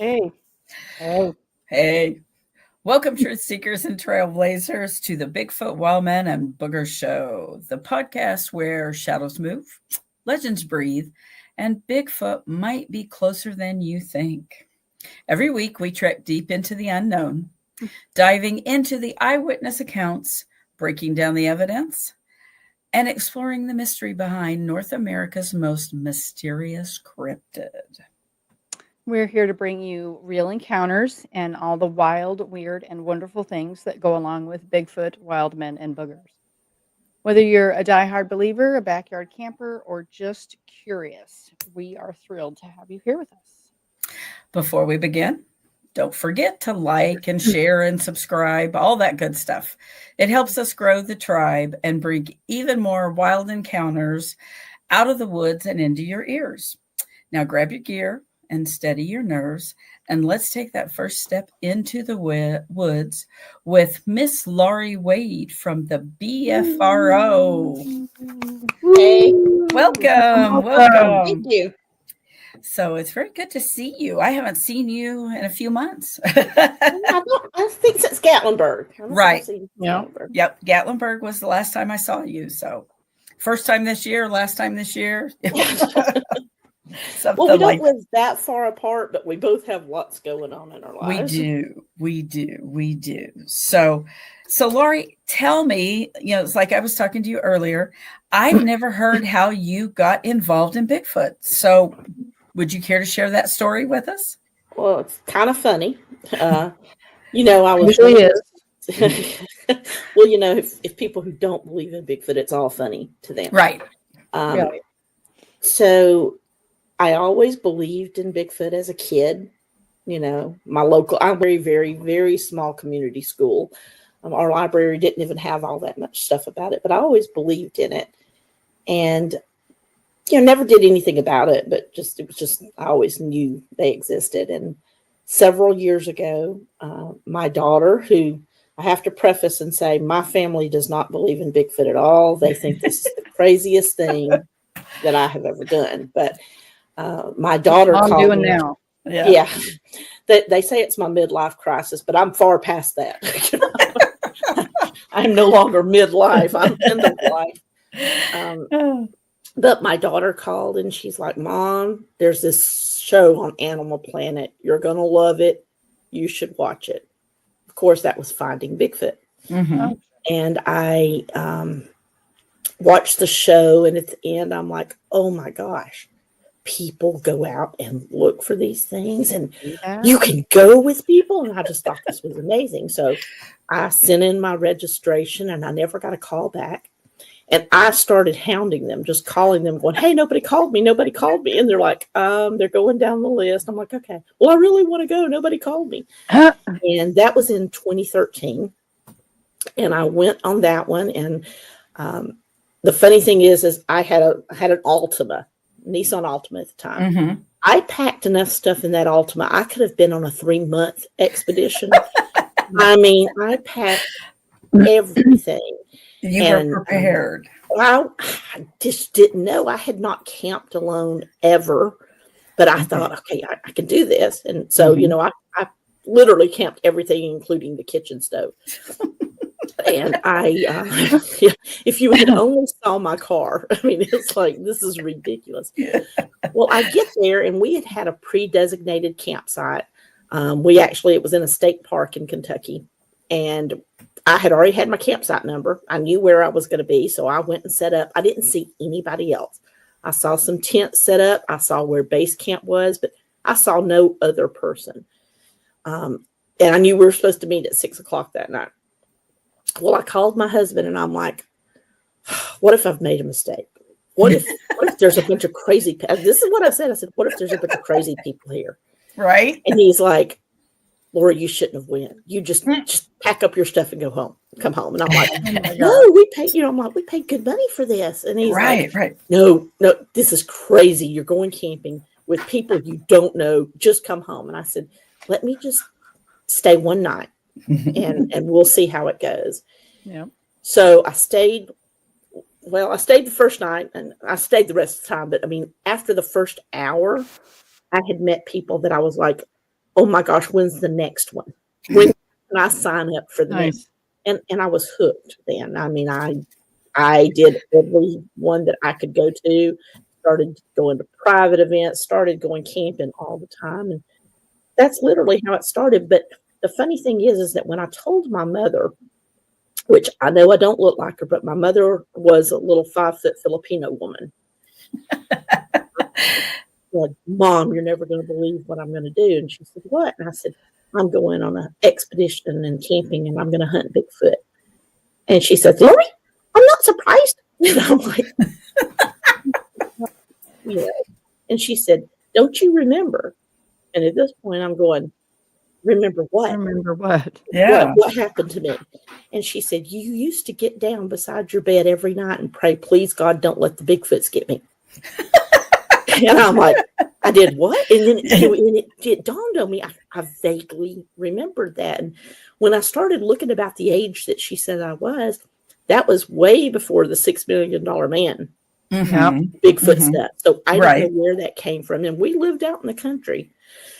Hey. Hey. Hey. Welcome, truth seekers and trailblazers, to the Bigfoot, Wildman, and Boogers show, the podcast where shadows move, legends breathe, and Bigfoot might be closer than you think. Every week, we trek deep into the unknown, diving into the eyewitness accounts, breaking down the evidence, and exploring the mystery behind North America's most mysterious cryptid. We're here to bring you real encounters and all the wild, weird, and wonderful things that go along with Bigfoot, Wildmen, and Boogers. Whether you're a diehard believer, a backyard camper, or just curious, we are thrilled to have you here with us. Before we begin, don't forget to like and share and subscribe, all that good stuff. It helps us grow the tribe and bring even more wild encounters out of the woods and into your ears. Now grab your gear and steady your nerves, and let's take that first step into the woods with Miss Laurie Wade from the BFRO. Hey, Welcome. thank you. So it's very good to see you. I haven't seen you in a few months. I think since Gatlinburg. Right. Gatlinburg. Yep. Gatlinburg was the last time I saw you. So first time this year, last time this year. Well, we don't live that far apart, but we both have lots going on in our lives. We do. So Laurie, tell me, it's like I was talking to you earlier. I've never heard how you got involved in Bigfoot. So would you care to share that story with us? Well, it's kind of funny. I was Usually is. Well, if people who don't believe in Bigfoot, it's all funny to them. Right. So I always believed in Bigfoot as a kid. I'm very, very, very small community school. Our library didn't even have all that much stuff about it, but I always believed in it. And, never did anything about it, but I always knew they existed. And several years ago, my daughter, who I have to preface and say, my family does not believe in Bigfoot at all. They think this is the craziest thing that I have ever done. But my daughter called me. Now. Yeah. They say it's my midlife crisis, but I'm far past that. I'm no longer midlife. I'm end of life. But my daughter called and she's like, Mom, there's this show on Animal Planet. You're going to love it. You should watch it. Of course, that was Finding Bigfoot. Mm-hmm. And I watched the show, and at the end, I'm like, oh my gosh. People go out and look for these things, and you can go with people. And I just thought this was amazing. So I sent in my registration and I never got a call back. And I started hounding them, just calling them, going, hey, nobody called me. And they're like, they're going down the list. I'm like, okay, well, I really want to go. Nobody called me. And that was in 2013. And I went on that one. And the funny thing is I had an Altima. Nissan Altima at the time. Mm-hmm. I packed enough stuff in that Altima. I could have been on a 3-month expedition. I packed everything. You were prepared. I just didn't know. I had not camped alone ever, but I thought, okay, I can do this. And so, I literally camped everything, including the kitchen stove. And if you had only saw my car, it's like, this is ridiculous. Yeah. Well, I get there and we had a pre-designated campsite. It was in a state park in Kentucky, and I had already had my campsite number. I knew where I was going to be. So I went and set up. I didn't see anybody else. I saw some tents set up. I saw where base camp was, but I saw no other person. And I knew we were supposed to meet at 6:00 that night. Well, I called my husband and I'm like, what if I've made a mistake? What if there's a bunch of crazy people? This is what I said. I said, what if there's a bunch of crazy people here? Right. And he's like, Laura, you shouldn't have went. You just pack up your stuff and come home. And I'm like, no, we paid, we paid good money for this. And he's right. No, this is crazy. You're going camping with people you don't know. Just come home. And I said, let me just stay one night. and we'll see how it goes. Yeah. So I stayed the first night and I stayed the rest of the time. But after the first hour, I had met people that I was like, oh my gosh, when's the next one? When can I sign up for the next? Nice. And I was hooked then. I mean, I did every one that I could go to, started going to private events, started going camping all the time. And that's literally how it started. But the funny thing is that when I told my mother, which I know I don't look like her, but my mother was a little 5-foot Filipino woman. Like, Mom, you're never going to believe what I'm going to do. And she said, what? And I said, I'm going on an expedition and camping, and I'm going to hunt Bigfoot. And she said, Lori, I'm not surprised. And I'm like, yeah. And she said, don't you remember? And at this point, I'm going, remember what? Remember what? Yeah. What happened to me? And she said, you used to get down beside your bed every night and pray, please, God, don't let the Bigfoots get me. And I'm like, I did what? And then it dawned on me, I vaguely remembered that. And when I started looking about the age that she said I was, that was way before the $6 million man Bigfoot stuff. So I don't know where that came from. And we lived out in the country.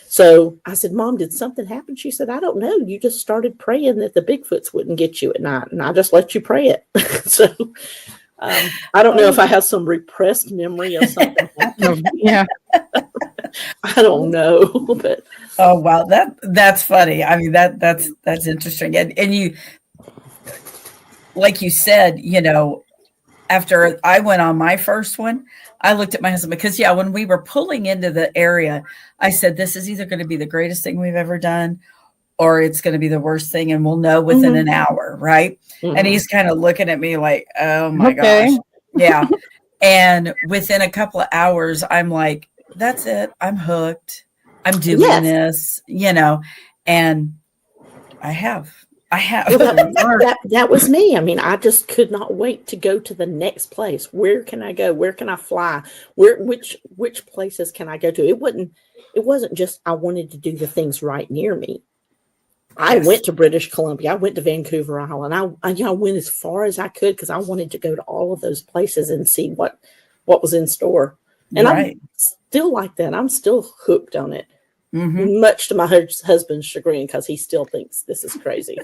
So I said, Mom, did something happen? She said, I don't know. You just started praying that the Bigfoots wouldn't get you at night. And I just let you pray it. So I don't know if I have some repressed memory of something. Yeah. I don't know. But oh, wow. That's funny. I mean, that's interesting. And you, like you said, you know, after I went on my first one, I looked at my husband because, when we were pulling into the area, I said, this is either going to be the greatest thing we've ever done, or it's going to be the worst thing, and we'll know within an hour, right? And he's kind of looking at me like, oh my gosh. Yeah. And within a couple of hours, I'm like, that's it. I'm hooked. I'm doing this, you know, and I have. That was me. I mean, I just could not wait to go to the next place. Where can I go? Where can I fly? Which places can I go to? It wasn't just I wanted to do the things right near me. I went to British Columbia. I went to Vancouver Island. I went as far as I could because I wanted to go to all of those places and see what was in store. And I'm still like that. I'm still hooked on it. Much to my husband's chagrin, because he still thinks this is crazy.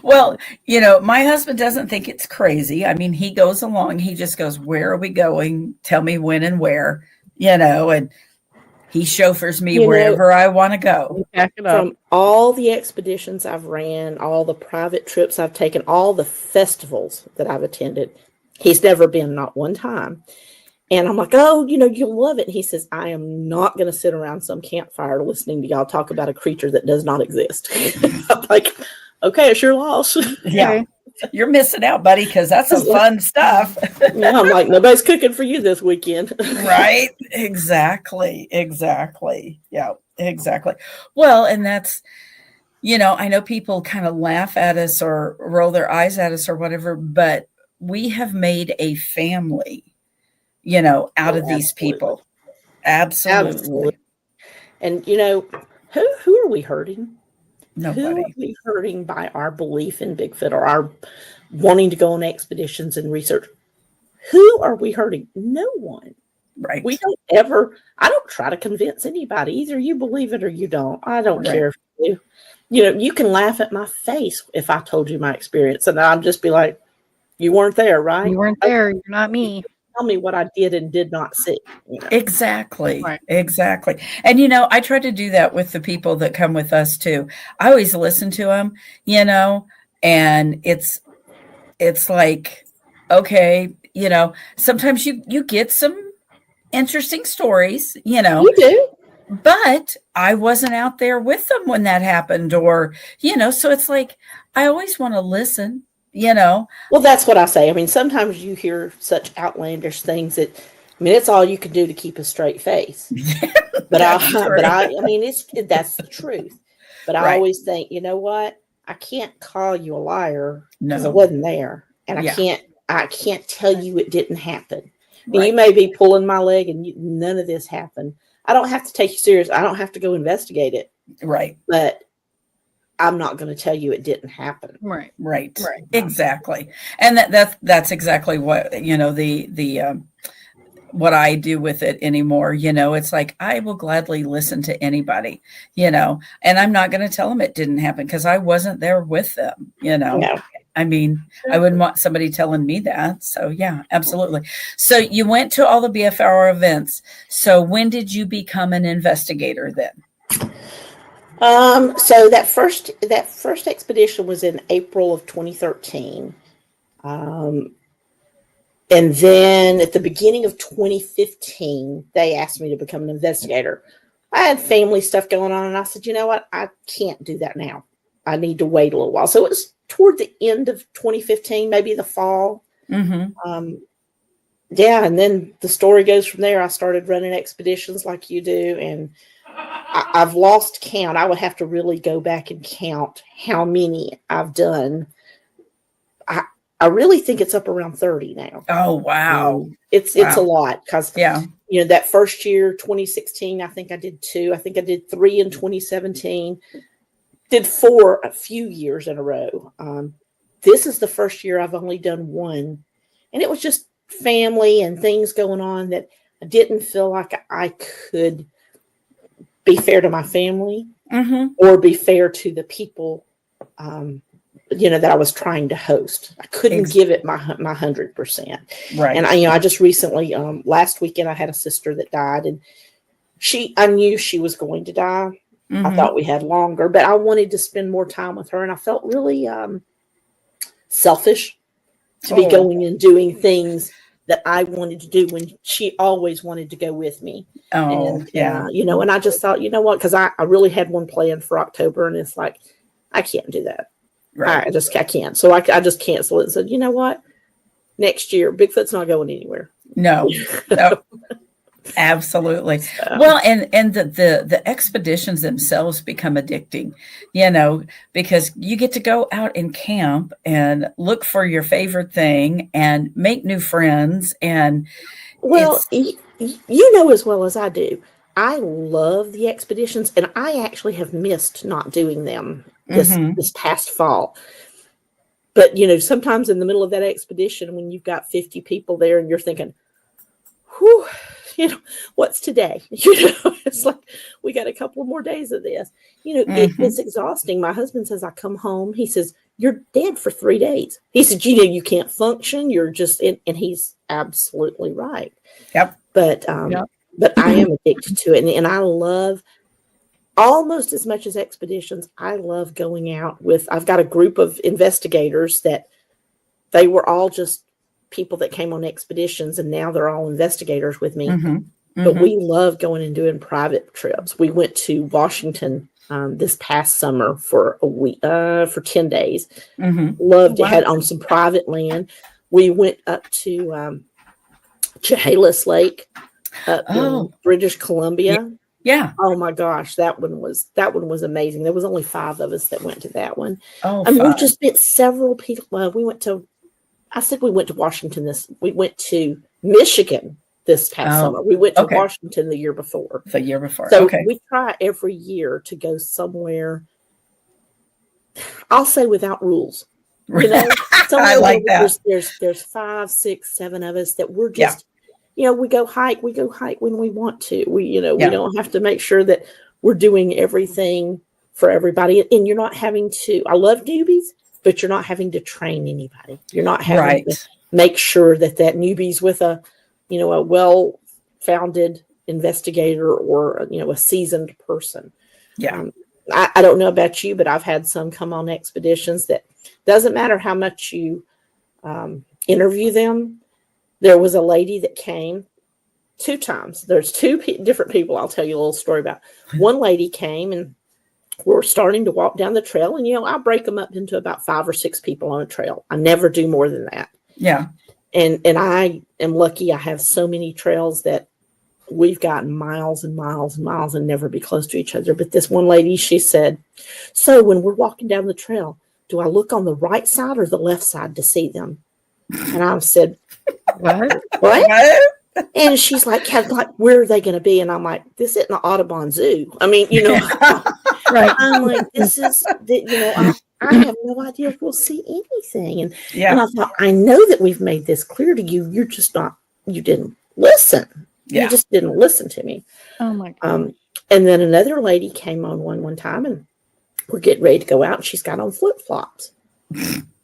Well, you know, my husband doesn't think it's crazy. I mean, he goes along. He just goes, where are we going? Tell me when and where, you know, and he chauffeurs me wherever I want to go. From all the expeditions I've ran, all the private trips I've taken, all the festivals that I've attended, he's never been, not one time. And I'm like, oh, you know, you'll love it. And he says, I am not going to sit around some campfire listening to y'all talk about a creature that does not exist. I'm like, okay, it's your loss. Yeah. You're missing out, buddy, because that's some fun stuff. Yeah, I'm like, nobody's cooking for you this weekend. Right? Exactly. Yeah, exactly. Well, and that's, you know, I know people kind of laugh at us or roll their eyes at us or whatever, but we have made a family, you know, out of these people. Absolutely. And, you know, who are we hurting? Nobody. Who are we hurting by our belief in Bigfoot or our wanting to go on expeditions and research? Who are we hurting? No one. Right. I don't try to convince anybody. Either you believe it or you don't. I don't care if you do. You know, you can laugh at my face if I told you my experience, and I'll just be like, you weren't there, right? You weren't there. You're not me. Tell me what I did and did not see. You know? Exactly. Right. Exactly. And, you know, I try to do that with the people that come with us too. I always listen to them, you know, and it's like, okay, you know, sometimes you get some interesting stories, you know. You do. But I wasn't out there with them when that happened, or, you know, so it's like, I always want to listen, you know. Well, that's what I say. I mean, sometimes you hear such outlandish things that, I mean, it's all you can do to keep a straight face. I mean, that's the truth. But I always think, you know what? I can't call you a liar because I wasn't there. And I can't tell you it didn't happen. Right. You may be pulling my leg and none of this happened. I don't have to take you serious. I don't have to go investigate it. Right. But I'm not going to tell you it didn't happen. Right. Exactly. And that's exactly what, you know, what I do with it anymore. It's like, I will gladly listen to anybody, and I'm not going to tell them it didn't happen because I wasn't there with them, No. I mean, I wouldn't want somebody telling me that. So yeah, absolutely. So you went to all the BFRO events. So when did you become an investigator then? So that first expedition was in April of 2013. And then at the beginning of 2015, they asked me to become an investigator. I had family stuff going on, and I said, you know what? I can't do that now. I need to wait a little while. So it was toward the end of 2015, maybe the fall. Mm-hmm. Yeah, and then the story goes from there. I started running expeditions like you do, and I've lost count. I would have to really go back and count how many I've done. I really think it's up around 30 now. Oh, wow. It's a lot because, yeah, that first year, 2016, I think I did 2. I think I did 3 in 2017. Did 4 a few years in a row. This is the first year I've only done 1. And it was just family and things going on that I didn't feel like I could be fair to my family or be fair to the people, that I was trying to host. I couldn't give it my 100%. Right. And I just recently, last weekend, I had a sister that died, and I knew she was going to die. I thought we had longer, but I wanted to spend more time with her, and I felt really selfish to be going and doing things that I wanted to do when she always wanted to go with me. Oh, and, yeah. And I just thought, you know what, because I really had one planned for October, and it's like, I can't do that. Right. I can't. So I just canceled it and said, you know what, next year, Bigfoot's not going anywhere. No. Absolutely. Well, and the expeditions themselves become addicting, because you get to go out and camp and look for your favorite thing and make new friends. And as well as I do, I love the expeditions, and I actually have missed not doing them this past fall. But, sometimes in the middle of that expedition, when you've got 50 people there and you're thinking, whew, what's today? It's like, we got a couple more days of this. It's exhausting. My husband says, I come home. He says, you're dead for 3 days. He said, you can't function. You're just, and he's absolutely right. Yep. But I am addicted to it. And I love, almost as much as expeditions, I love going out I've got a group of investigators that they were all just people that came on expeditions, and now they're all investigators with me. But we love going and doing private trips. We went to Washington this past summer for a week, for 10 days. Loved it. Had on some private land. We went up to Chehalis Lake up in British Columbia. Yeah. Oh my gosh, that one was amazing. There was only 5 of us that went to that one. Oh, and we just met several people. We went to Washington. We went to Michigan this past summer. We went to Washington the year before. So we try every year to go somewhere, I'll say without rules. I like that. There's 5, 6, 7 of us that we're just, we go hike when we want to. We don't have to make sure that we're doing everything for everybody. And you're not having to, I love newbies, but you're not having to train anybody. You're not having to make sure that newbie's with a well-founded investigator or, a seasoned person. Yeah. I don't know about you, but I've had some come on expeditions that doesn't matter how much you interview them. There was a lady that came 2 times. There's 2 different people I'll tell you a little story about. One lady came, and we're starting to walk down the trail, and I break them up into about 5 or 6 people on a trail. I never do more than that. Yeah. And I am lucky. I have so many trails that we've gotten miles and miles and miles and never be close to each other. But this one lady, she said, so when we're walking down the trail, do I look on the right side or the left side to see them? And I said, what? And she's like, where are they going to be? And I'm like, this isn't the Audubon Zoo. I mean, right. I'm like, this is, I have no idea if we'll see anything. And I thought, I know that we've made this clear to you. You're just not, you didn't listen. Yeah. You just didn't listen to me. Oh my God. And then another lady came on one time, and we're getting ready to go out, and she's got on flip-flops.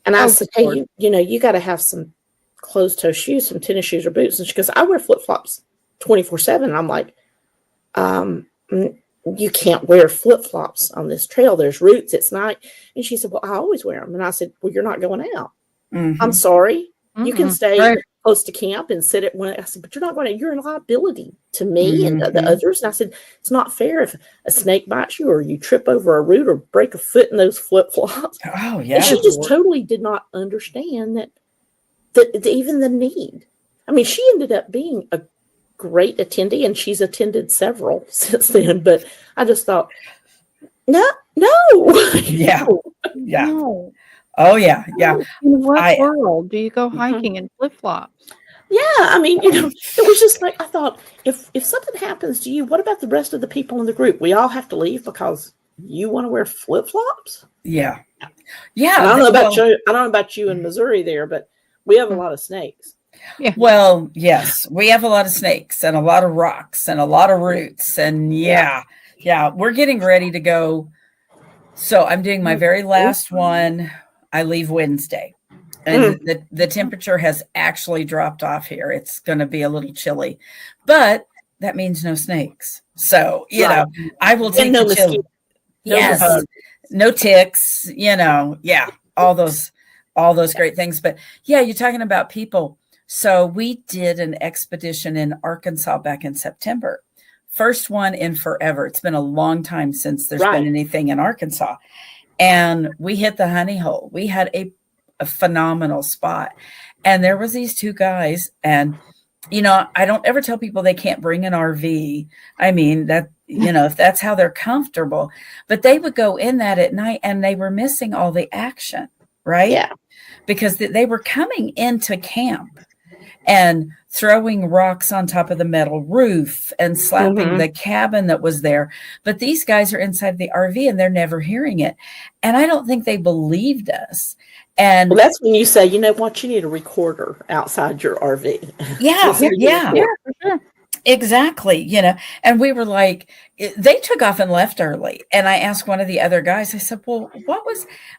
And I said, hey, Lord. you got to have some closed-toe shoes, some tennis shoes or boots. And she goes, I wear flip-flops 24/7. And I'm like, you can't wear flip-flops on this trail. There's roots. It's night. And she said, well, I always wear them. And I said, well, you're not going out. I'm sorry. You can stay close to camp and sit at one. I said, but you're not going to, you're a liability to me and the others. And I said, it's not fair if a snake bites you or you trip over a root or break a foot in those flip-flops. Oh, yeah. And she just totally did not understand that even the need. I mean, she ended up being a great attendee, and she's attended several since then. But I just thought, no. Yeah. Yeah. No. Oh, yeah. Yeah. In what world do you go hiking in flip-flops? Yeah, I mean, it was just like, I thought, if something happens to you, what about the rest of the people in the group? We all have to leave because you want to wear flip-flops? Yeah. Yeah. And I don't know about you. I don't know about you in Missouri there, but we have a lot of snakes. Yeah. Well, yes, we have a lot of snakes and a lot of rocks and a lot of roots. And yeah, we're getting ready to go. So I'm doing my very last one. I leave Wednesday. And the temperature has actually dropped off here. It's going to be a little chilly, but that means no snakes. So, I will take the chill. Yes. No ticks, all those great things. But yeah, you're talking about people. So we did an expedition in Arkansas back in September. First one in forever. It's been a long time since there's been anything in Arkansas. And we hit the honey hole. We had a phenomenal spot. And there was these two guys. And, I don't ever tell people they can't bring an RV. I mean, that, if that's how they're comfortable. But they would go in that at night and they were missing all the action, right? Yeah. Because they were coming into camp and throwing rocks on top of the metal roof and slapping the cabin that was there. But these guys are inside the RV and they're never hearing it. And I don't think they believed us. And that's when you say, you know what, you need a recorder outside your RV. Yeah, for sure. Exactly. And we were like, they took off and left early. And I asked one of the other guys, I said, well,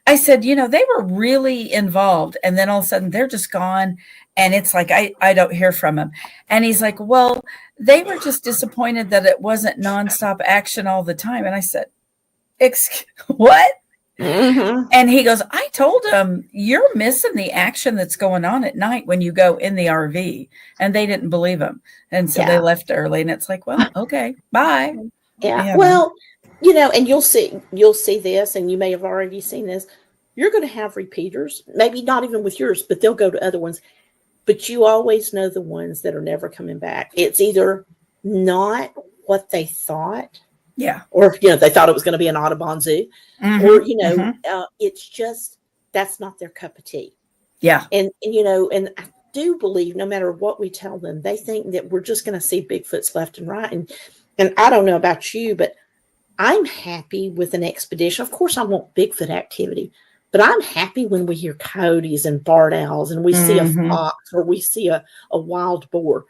I said, they were really involved. And then all of a sudden they're just gone. And it's like, I don't hear from them. And he's like, well, they were just disappointed that it wasn't nonstop action all the time. And I said, what? And he goes, I told him, you're missing the action that's going on at night when you go in the RV. And they didn't believe him. And so they left early. And it's like, well, okay, bye. Yeah. Well, and you'll see this, and you may have already seen this. You're going to have repeaters, maybe not even with yours, but they'll go to other ones. But you always know the ones that are never coming back. It's either not what they thought. Yeah. Or, they thought it was going to be an Audubon zoo. Or, it's just, that's not their cup of tea. Yeah. And and I do believe no matter what we tell them, they think that we're just going to see Bigfoots left and right. And I don't know about you, but I'm happy with an expedition. Of course, I want Bigfoot activity, but I'm happy when we hear coyotes and barred owls and we see a fox or we see a wild boar.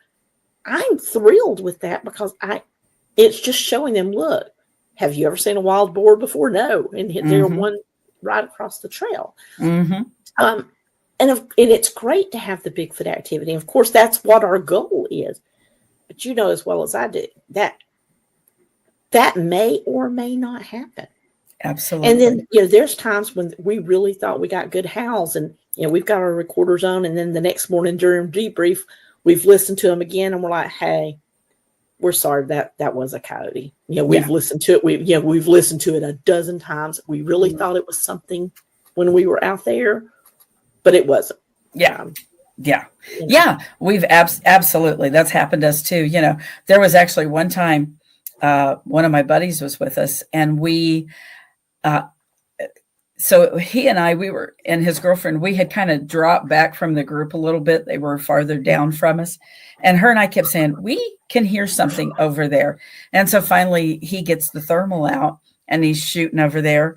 I'm thrilled with that because it's just showing them, look, have you ever seen a wild boar before? No. And they're one right across the trail. And it's great to have the Bigfoot activity. Of course, that's what our goal is. But as well as I do, that may or may not happen. Absolutely. And then, there's times when we really thought we got good howls and, we've got our recorders on. And then the next morning during debrief, we've listened to them again and we're like, hey, we're sorry that was a coyote. We've listened to it. We've listened to it a dozen times. We really thought it was something when we were out there, but it wasn't. Yeah. Yeah. We've absolutely, that's happened to us too. There was actually one time, one of my buddies was with us and we, so he and I, we were, and his girlfriend, we had kind of dropped back from the group a little bit. They were farther down from us. And her and I kept saying, we can hear something over there. And so finally he gets the thermal out and he's shooting over there.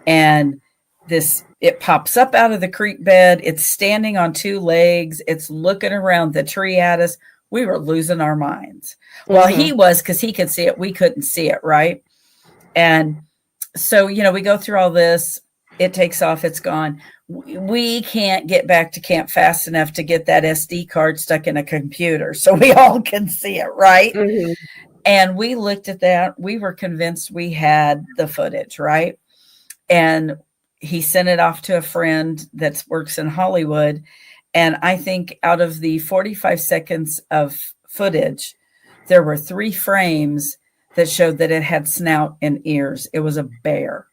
And it pops up out of the creek bed. It's standing on two legs. It's looking around the tree at us. we were losing our minds. Well, he was, because he could see it. We couldn't see it, right? And so, we go through all this. It takes off. It's gone. We can't get back to camp fast enough to get that SD card stuck in a computer so we all can see it, right? Mm-hmm. And we looked at that. We were convinced we had the footage, right? And he sent it off to a friend that works in Hollywood. And I think out of the 45 seconds of footage, there were 3 frames that showed that it had snout and ears. It was a bear.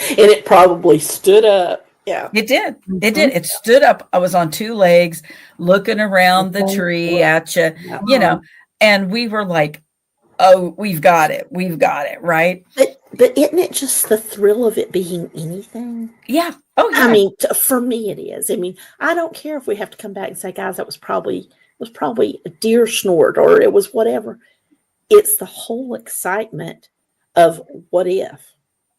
And it probably stood up. Yeah. It did. It did. It stood up. I was on 2 legs looking around the tree at you, and we were like, oh, we've got it. We've got it. Right. But isn't it just the thrill of it being anything? Yeah. Oh, yeah. I mean, for me, it is. I mean, I don't care if we have to come back and say, guys, that was probably a deer snort or it was whatever. It's the whole excitement of what if.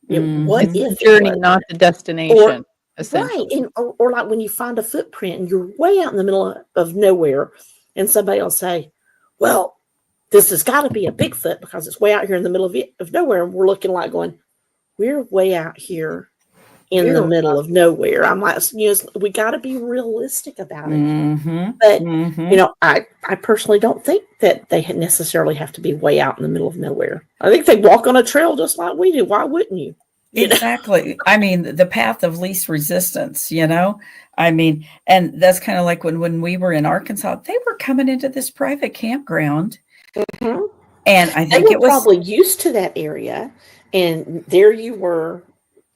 What if the journey, not the destination, essentially. Right. Or like when you find a footprint and you're way out in the middle of nowhere and somebody will say, well, this has got to be a Bigfoot because it's way out here in the middle of nowhere. And we're looking like going, we're way out here in the middle of nowhere. I'm like, we got to be realistic about it. But, I personally don't think that they necessarily have to be way out in the middle of nowhere. I think they walk on a trail just like we do. Why wouldn't you? Exactly. I mean, the path of least resistance, I mean, and that's kind of like when we were in Arkansas, they were coming into this private campground. And I think it was probably used to that area. And there you were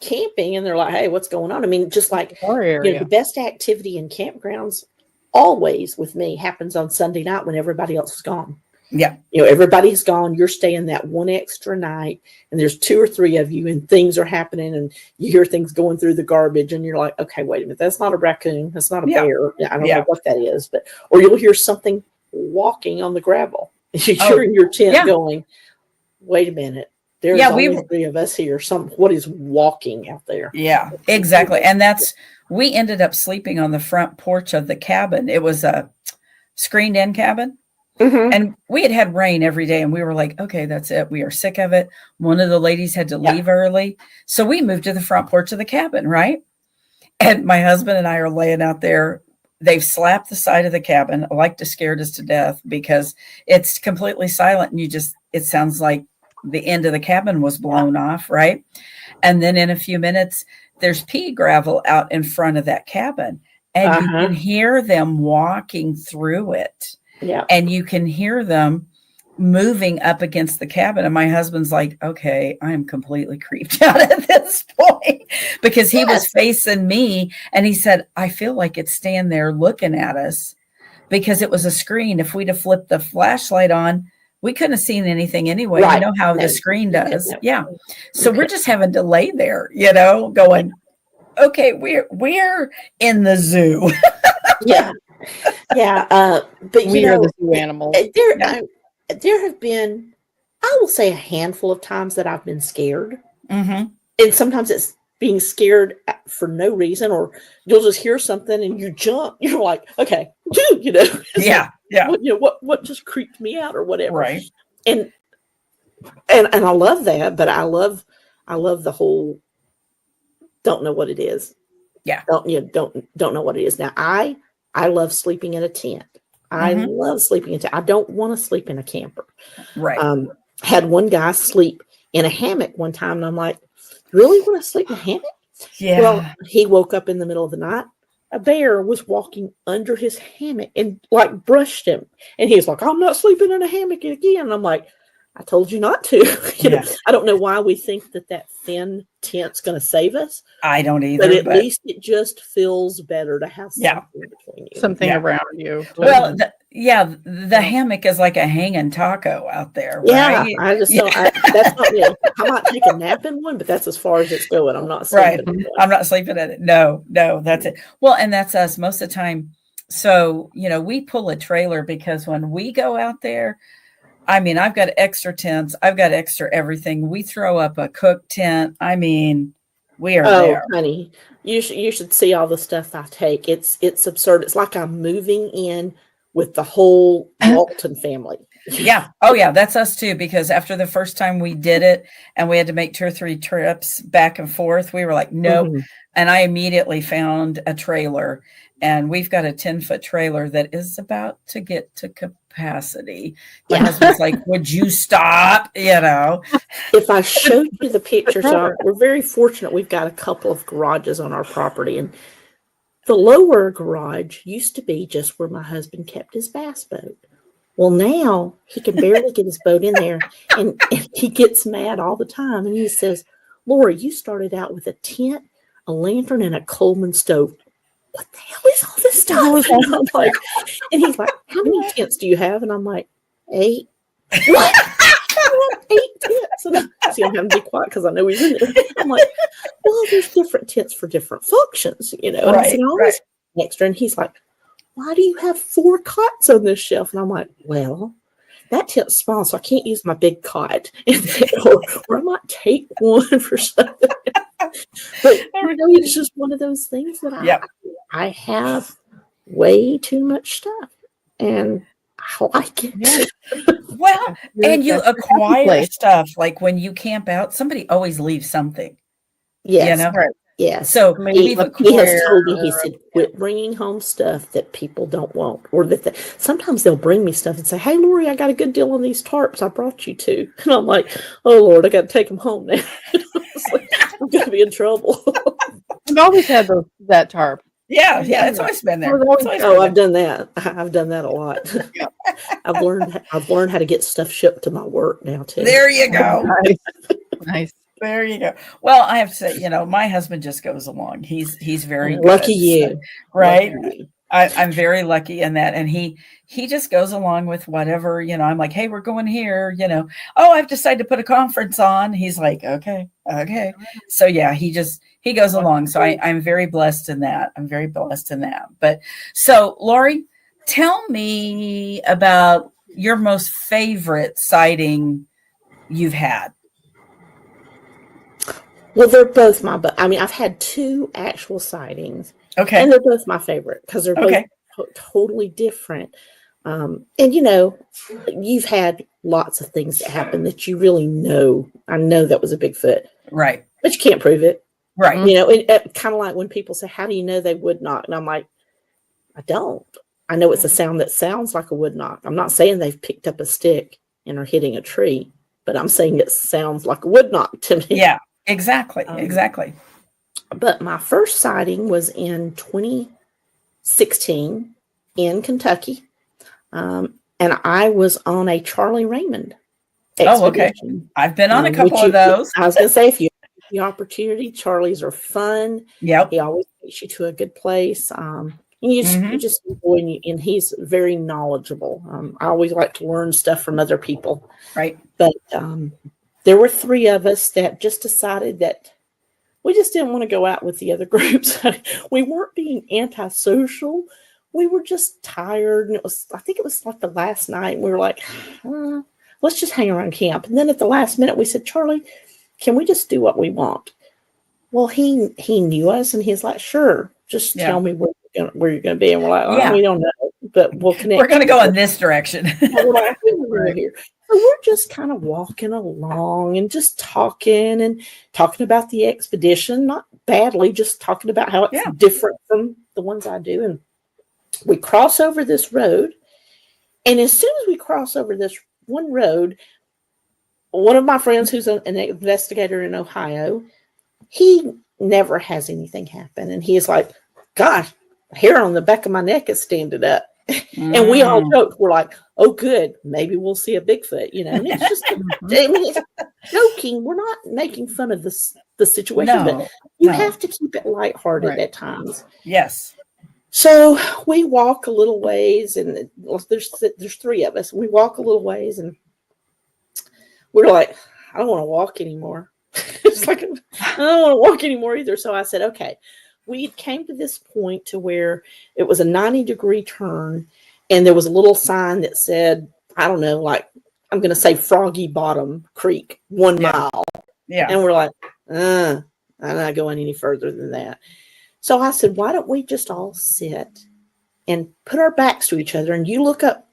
camping and they're like, hey, what's going on? I mean, just like the best activity in campgrounds always with me happens on Sunday night when everybody else is gone. Yeah. Everybody's gone. You're staying that one extra night and there's 2 or 3 of you and things are happening and you hear things going through the garbage and you're like, okay, wait a minute. That's not a raccoon. That's not a bear. I don't know what that is, or you'll hear something walking on the gravel. You're in your tent going, wait a minute. There's only 3 of us here. What is walking out there? Yeah, exactly. And we ended up sleeping on the front porch of the cabin. It was a screened in cabin. And we had rain every day and we were like, okay, that's it. We are sick of it. One of the ladies had to leave early. So we moved to the front porch of the cabin, right? And my husband and I are laying out there. They've slapped the side of the cabin, like to scare us to death because it's completely silent. And it sounds like the end of the cabin was blown off, right? And then in a few minutes, there's pea gravel out in front of that cabin. And you can hear them walking through it. Yeah. And you can hear them moving up against the cabin. And my husband's like, okay, I am completely creeped out at this point because he was facing me. And he said, I feel like it's standing there looking at us because it was a screen. If we'd have flipped the flashlight on, we couldn't have seen anything anyway. Right. You know how the screen does. Yeah. So we're just having to lay there, going, okay, we're in the zoo. Yeah. But we are the zoo animals. There have been, I will say, a handful of times that I've been scared. And sometimes it's being scared for no reason, or you'll just hear something and you jump. You're like, okay, what just creeped me out or whatever. Right. And I love that, but I love the whole don't know what it is. Yeah. Don't know what it is. Now I love sleeping in a tent. I love sleeping in a tent. I don't want to sleep in a camper. Right. Had one guy sleep in a hammock one time, and I'm like, really want to sleep in a hammock? Yeah. Well, he woke up in the middle of the night. A bear was walking under his hammock and like brushed him. And he's like, I'm not sleeping in a hammock again. And I'm like, I told you not to. I don't know why we think that thin tent's going to save us. I don't either. But at least it just feels better to have something between you. Something around you. Well, the hammock is like a hanging taco out there. Yeah, right? I just don't. That's not. I might take a nap in one, but that's as far as it's going. I'm not sleeping. Right. I'm not sleeping in it. No, that's it. Well, and that's us most of the time. So we pull a trailer because when we go out there, I mean, I've got extra tents. I've got extra everything. We throw up a cook tent. I mean, we are there. Oh, honey, you should see all the stuff I take. It's absurd. It's like I'm moving in with the whole Walton family. Yeah. Oh, yeah. That's us too. Because after the first time we did it and we had to make 2 or 3 trips back and forth, we were like, nope. Mhm. And I immediately found a trailer, and we've got a 10-foot trailer that is about to get to capacity. My Yeah. husband's like, would you stop? You know? If I showed you the pictures, we're very fortunate. We've got a couple of garages on our property, and the lower garage used to be just where my husband kept his bass boat. Well, now he can barely get his boat in there, and he gets mad all the time. And he says, Laura, you started out with a tent, a lantern, and a Coleman stove. What the hell is all this stuff? And I'm like, and he's like, how many tents do you have? And I'm like, 8. What? I have 8 tents. And I see, I'm having to be quiet because I know he's in there. I'm like, well, there's different tents for different functions, you know. And I said, always extra. And he's like, why do you have 4 cots on this shelf? And I'm like, well, that tent's small, so I can't use my big cot. or I might take one for something. But you know, it's just one of those things that I have way too much stuff, and I like it. Yeah. Well, and you acquire stuff like when you camp out, somebody always leaves something. Yes. You know? Right. Yes. So he has told me, he said, quit bringing home stuff that people don't want, or that sometimes they'll bring me stuff and say, hey, Lori, I got a good deal on these tarps I brought you to. And I'm like, oh, Lord, I got to take them home now. Like, I'm going to be in trouble. I've always had that tarp. Yeah, it's always been there. I've done that. I've done that a lot. Yeah. I've learned how to get stuff shipped to my work now too. There you go. Nice. There you go. Well, I have to say, you know, my husband just goes along. He's very good, lucky you, so, right? Lucky you. I'm very lucky in that, and he just goes along with whatever. You know, I'm like, hey, we're going here. You know, oh, I've decided to put a conference on. He's like, okay. So yeah, he goes along. So I'm very blessed in that. But so, Lori, tell me about your most favorite sighting you've had. Well, they're both I've had 2 actual sightings. Okay. And they're both my favorite because they're both totally different. And, you know, you've had lots of things that happen that you really know. I know that was a Bigfoot. Right. But you can't prove it. Right. You know, it kind of like when people say, how do you know they would knock? And I'm like, I don't. I know it's a sound that sounds like a wood knock. I'm not saying they've picked up a stick and are hitting a tree, but I'm saying it sounds like a wood knock to me. Yeah, exactly. Exactly. But my first sighting was in 2016 in Kentucky. And I was on a Charlie Raymond expedition. Oh, okay. I've been on a couple of those. I was going to say, if you have the opportunity, Charlies are fun. Yep. He always takes you to a good place. And you just enjoy, and he's very knowledgeable. I always like to learn stuff from other people. Right. But there were 3 of us that just decided that we just didn't want to go out with the other groups. We weren't being antisocial. We were just tired. And I think it was like the last night. And we were like, let's just hang around camp. And then at the last minute, we said, Charlie, can we just do what we want? Well, he knew us, and he's like, sure, just tell me where you're going to be. And we're like, we don't know, but we'll connect. We're going to go in this direction. We're like, we're here. So we're just kind of walking along and just talking about the expedition, not badly, just talking about how it's different from the ones I do. And we cross over this road. And as soon as we cross over this one road, one of my friends who's an investigator in Ohio, he never has anything happen. And he's like, gosh, hair on the back of my neck is standing up. And we all joked. We're like, oh, good. Maybe we'll see a Bigfoot, you know. And it's just, it's joking. We're not making fun of the situation, but you have to keep it lighthearted at times. Yes. So we walk a little ways, and there's 3 of us. We walk a little ways, and we're like, I don't want to walk anymore. It's like, I don't want to walk anymore either. So I said, okay. We came to this point to where it was a 90-degree turn, and there was a little sign that said, I don't know, like, I'm going to say Froggy Bottom Creek, 1 mile. Yeah. And we're like, I'm not going any further than that. So I said, why don't we just all sit and put our backs to each other, and you look up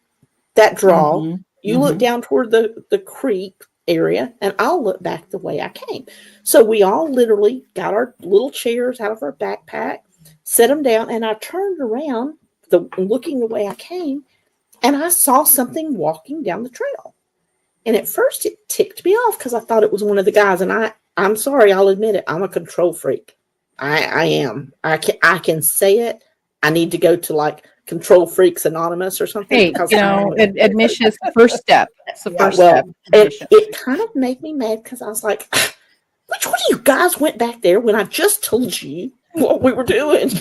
that draw, Mm-hmm. you look down toward the creek area, and I'll look back the way I came. So we all literally got our little chairs out of our backpack, set them down, and I turned around, looking the way I came, and I saw something walking down the trail. And at first it ticked me off because I thought it was one of the guys. And I'm sorry, I'll admit it. I'm a control freak. I am. I can say it. I need to go to like Control Freaks Anonymous or something. Hey, admission is the first step. It's the first step. It kind of made me mad because I was like, which one of you guys went back there when I just told you what we were doing?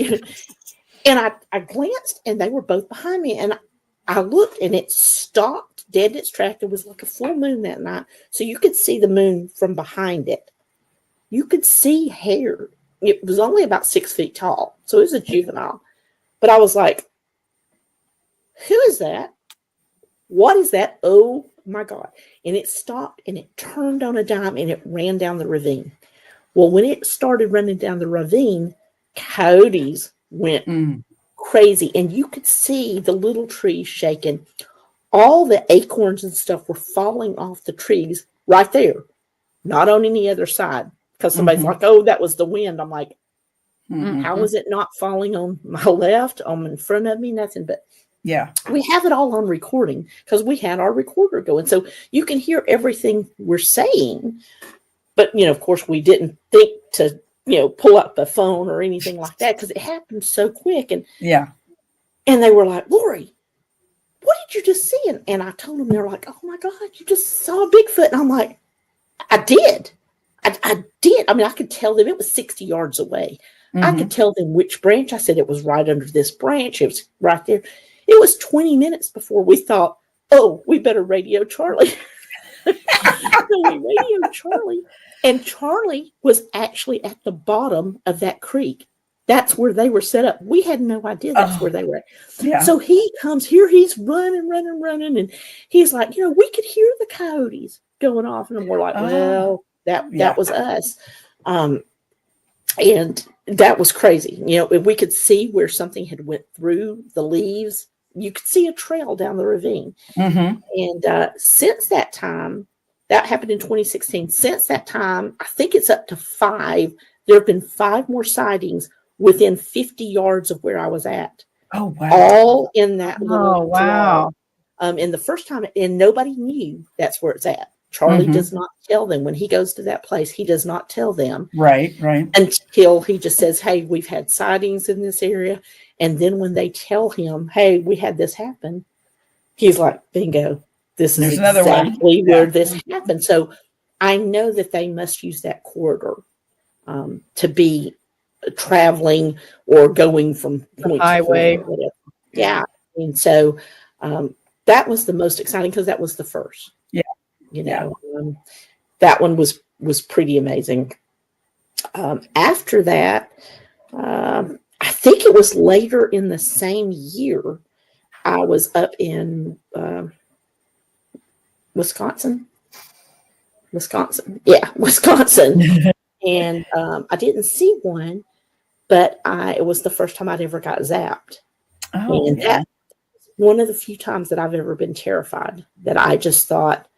And I glanced, and they were both behind me. And I looked, and it stopped dead in its track. There was like a full moon that night, so you could see the moon from behind it. You could see hair. It was only about 6 feet tall, so it was a juvenile. But I was like, who is that? What is that? Oh, my God. And it stopped, and it turned on a dime, and it ran down the ravine. Well, when it started running down the ravine, coyotes went crazy, and you could see the little trees shaking. All the acorns and stuff were falling off the trees right there, not on any other side, because somebody's like, oh, that was the wind. I'm like, how is it not falling on my left, on in front of me? Nothing. But yeah, we have it all on recording because we had our recorder going, so you can hear everything we're saying. But of course, we didn't think to pull up the phone or anything like that because it happened so quick. And they were like, Lori, what did you just see? And I told them, they're like, oh my God, you just saw a Bigfoot. And I'm like, I did. I did. I mean, I could tell them it was 60 yards away. I could tell them which branch. I said it was right under this branch. It was right there. It was 20 minutes before we thought, oh, we better radio Charlie. So we radioed Charlie. And Charlie was actually at the bottom of that creek. That's where they were set up. We had no idea that's where they were at. Yeah. So he comes here. He's running. And he's like, we could hear the coyotes going off. And we're like, well, that was us. And that was crazy. We could see where something had went through the leaves. You could see a trail down the ravine. And since that time, that happened in 2016. Since that time, I think it's up to 5. There have been 5 more sightings within 50 yards of where I was at. Oh, wow. All in that little Oh, wow. And the first time, and nobody knew that's where it's at. Charlie does not tell them when he goes to that place. He does not tell them. Right. Until he just says, hey, we've had sightings in this area. And then when they tell him, hey, we had this happen, he's like, bingo, this is exactly where this happened. So I know that they must use that corridor to be traveling or going from point highway. To point or whatever. Yeah. And so that was the most exciting because that was the first. Yeah. That one was pretty amazing. After that, I think it was later in the same year, I was up in Wisconsin. Yeah, Wisconsin. And I didn't see one, but it was the first time I'd ever got zapped. Oh, and that's one of the few times that I've ever been terrified, that I just thought,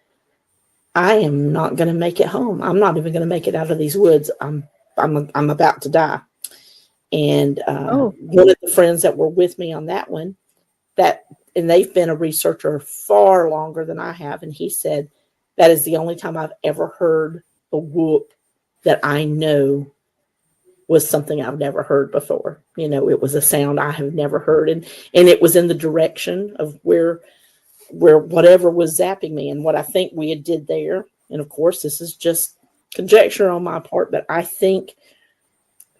I am not going to make it home. I'm not even going to make it out of these woods. I'm about to die. And one of the friends that were with me on that one, and they've been a researcher far longer than I have, and he said that is the only time I've ever heard a whoop that I know was something I've never heard before. It was a sound I have never heard, and it was in the direction of where whatever was zapping me. And what I think we had did there, and of course this is just conjecture on my part, but I think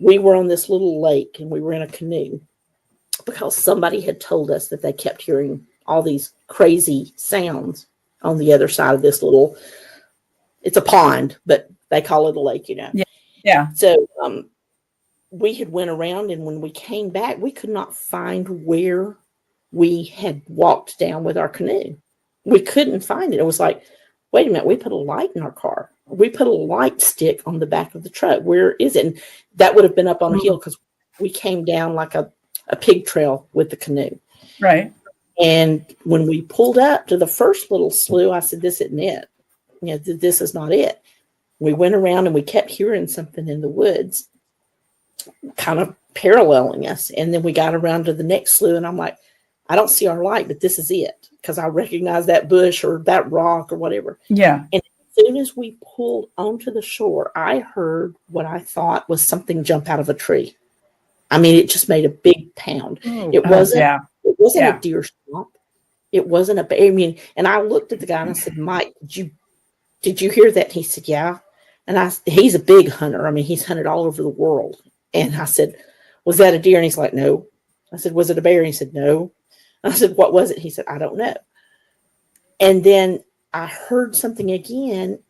we were on this little lake and we were in a canoe because somebody had told us that they kept hearing all these crazy sounds on the other side of this little, it's a pond, but they call it a lake, Yeah. So we had went around, and when we came back, we could not find where we had walked down with our canoe. We couldn't find it. It was like, wait a minute, we put a light in our car. We put a light stick on the back of the truck. Where is it? And that would have been up on a hill because we came down like a pig trail with the canoe. Right. And when we pulled up to the first little slough, I said, this isn't it. This is not it. We went around and we kept hearing something in the woods kind of paralleling us. And then we got around to the next slough and I'm like, I don't see our light, but this is it. Because I recognize that bush or that rock or whatever. Yeah. And as soon as we pulled onto the shore, I heard what I thought was something jump out of a tree. I mean, it just made a big pound. It wasn't a deer stomp. It wasn't a bear. I mean, and I looked at the guy and I said, Mike, did you hear that? And he said, yeah. And he's a big hunter. I mean, he's hunted all over the world. And I said, was that a deer? And he's like, no. I said, was it a bear? And he said, no. I said, what was it? He said, I don't know. And then I heard something again.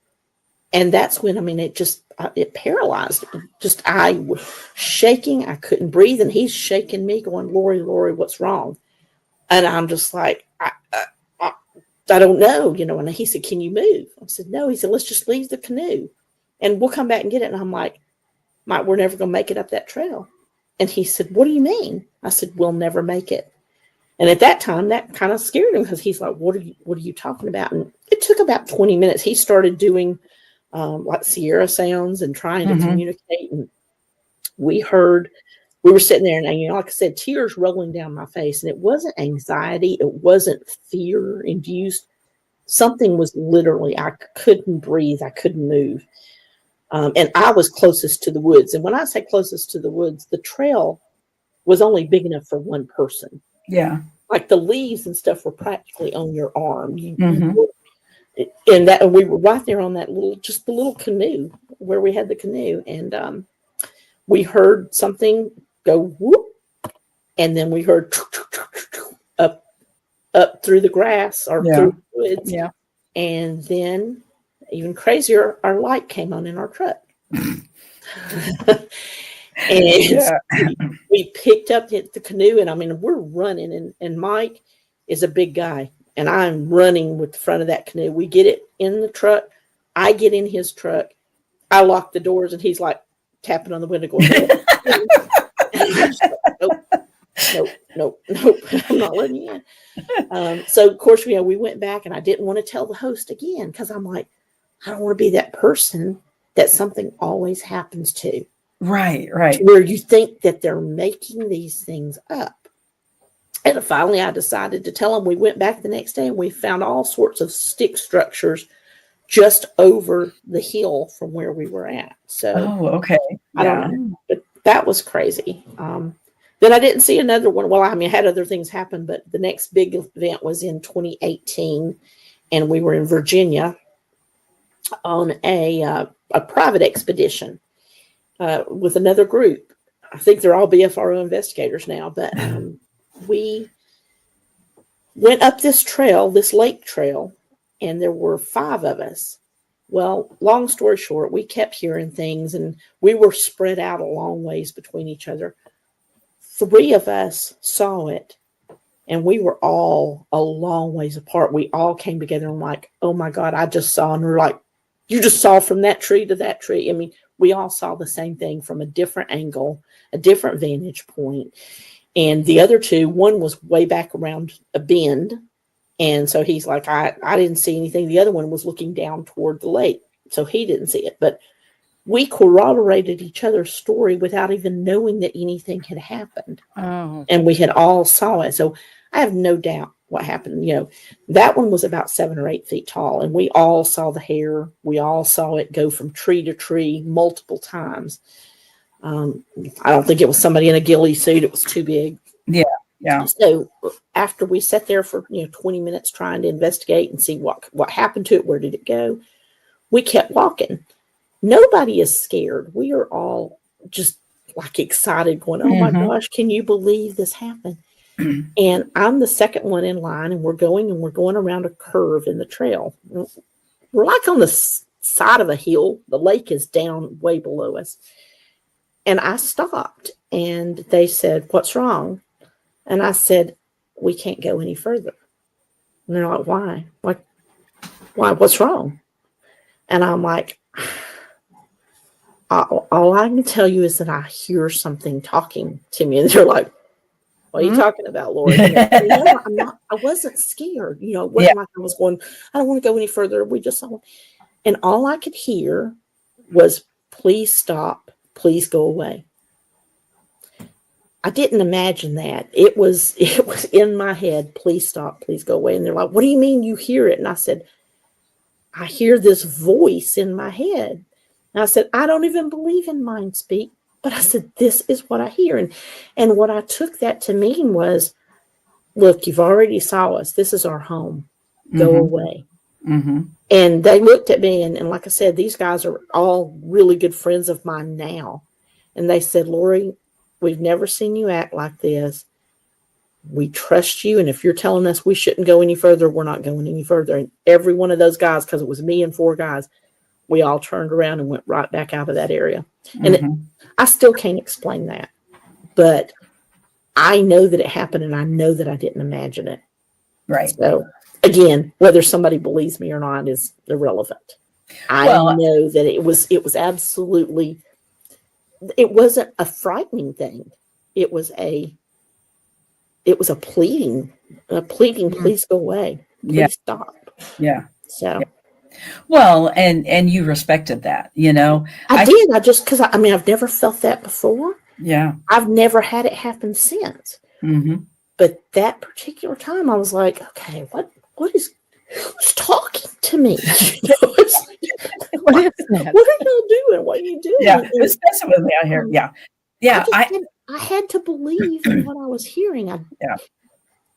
And that's when, I mean, it paralyzed me. Just, I was shaking. I couldn't breathe. And he's shaking me going, Lori, what's wrong? And I'm just like, I don't know, and he said, can you move? I said, no. He said, let's just leave the canoe and we'll come back and get it. And I'm like, Mike, we're never going to make it up that trail. And he said, what do you mean? I said, we'll never make it. And at that time, that kind of scared him because he's like, what are you talking about? And it took about 20 minutes. He started doing like Sierra sounds and trying to communicate. And we were sitting there and, like I said, tears rolling down my face. And it wasn't anxiety. It wasn't fear induced. Something was literally, I couldn't breathe. I couldn't move. And I was closest to the woods. And when I say closest to the woods, the trail was only big enough for one person. Yeah. Like the leaves and stuff were practically on your arm. And we were right there on that the little canoe where we had the canoe. And we heard something go whoop. And then we heard up through the grass or through the woods. Yeah. And then even crazier, our light came on in our truck. And we picked up the canoe, and I mean, we're running, and Mike is a big guy, and I'm running with the front of that canoe. We get it in the truck. I get in his truck. I lock the doors, and he's like tapping on the window going, nope, I'm not letting you in. So of course, we went back, and I didn't want to tell the host again because I'm like, I don't want to be that person that something always happens to. Right. Where you think that they're making these things up. And finally, I decided to tell them. We went back the next day and we found all sorts of stick structures just over the hill from where we were at. So, okay. I don't know. But that was crazy. Then I didn't see another one. Well, I mean, I had other things happen, but the next big event was in 2018. And we were in Virginia on a private expedition. With another group. I think they're all BFRO investigators now, but we went up this trail, this lake trail, and there were 5 of us. Well, long story short, we kept hearing things and we were spread out a long ways between each other. 3 of us saw it and we were all a long ways apart. We all came together and like, oh my God, I just saw. And we're like, you just saw from that tree to that tree. I mean, we all saw the same thing from a different angle, a different vantage point. And the other 2, one was way back around a bend. And so he's like, I didn't see anything. The other one was looking down toward the lake. So he didn't see it. But we corroborated each other's story without even knowing that anything had happened. Oh. And we had all saw it. So I have no doubt what happened. That one was about 7 or 8 feet tall, and we all saw the hair. We all saw it go from tree to tree multiple times. I don't think it was somebody in a ghillie suit. It was too big. Yeah. So after we sat there for 20 minutes trying to investigate and see what happened to it, where did it go, we kept walking. Nobody is scared. We are all just like excited, going, "Oh my gosh, can you believe this happened?" And I'm the second one in line, and we're going around a curve in the trail. We're like on the side of a hill. The lake is down way below us. And I stopped, and they said, "What's wrong?" And I said, "We can't go any further." And they're like, "Why? Why? What's wrong?" And I'm like, all I can tell you is that I hear something talking to me. And they're like, what are you talking about, Lori? No, I'm not. I wasn't scared. It wasn't like I was going, I don't want to go any further. We just saw. And all I could hear was, please stop. Please go away. I didn't imagine that. It was in my head, please stop, please go away. And they're like, what do you mean you hear it? And I said, I hear this voice in my head. And I said, I don't even believe in mind speak. But I said, this is what I hear. And what I took that to mean was, look, you've already saw us. This is our home. Go away. Mm-hmm. And they looked at me. And like I said, these guys are all really good friends of mine now. And they said, Lori, we've never seen you act like this. We trust you. And if you're telling us we shouldn't go any further, we're not going any further. And every one of those guys, because it was me and 4 guys, we all turned around and went right back out of that area. And I still can't explain that. But I know that it happened, and I know that I didn't imagine it. Right. So, again, whether somebody believes me or not is irrelevant. I know that it was absolutely, it wasn't a frightening thing. It was a pleading, please go away. Please stop. Yeah. So. Yeah. Well, and you respected that, I did. Because I've never felt that before. Yeah. I've never had it happen since. Mm-hmm. But that particular time, I was like, okay, who's talking to me? What is that? What are y'all doing? What are you doing? Yeah, it's messing with me out here. Yeah. Yeah. I had to believe in what I was hearing. And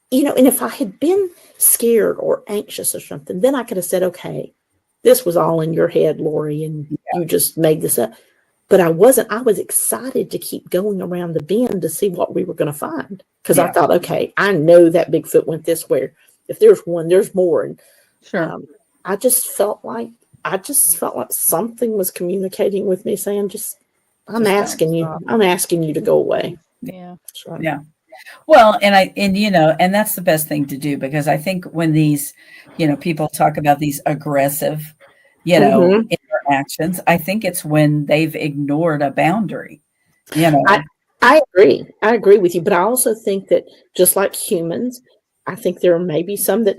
if I had been scared or anxious or something, then I could have said, okay, this was all in your head, Lori, and you just made this up. But I wasn't. I was excited to keep going around the bend to see what we were going to find. Because I thought, okay, I know that Bigfoot went this way. If there's one, there's more. And I just felt like something was communicating with me, saying, I'm asking you to go away. Yeah. Right. Yeah. Well, and that's the best thing to do, because I think when these, people talk about these aggressive, interactions, I think it's when they've ignored a boundary, I agree. I agree with you. But I also think that just like humans, I think there may be some that